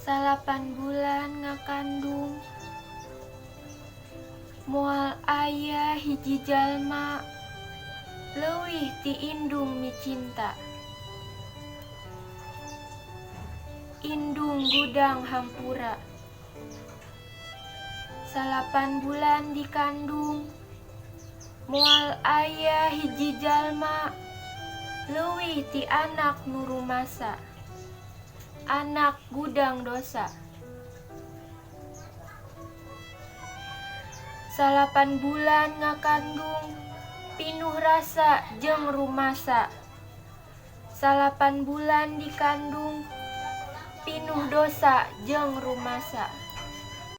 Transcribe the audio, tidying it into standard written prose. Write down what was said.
Salapan bulan ngakandung, moal aya hiji jalma leuwih ti indung mi cinta. Indung gudang hampura. Salapan bulan dikandung, moal aya hiji jalma leuwih ti anak nu rumasa, anak gudang dosa. Salapan bulan ngakandung, pinuh rasa jeung rumasa. Salapan bulan dikandung, pinuh dosa jeung rumasa.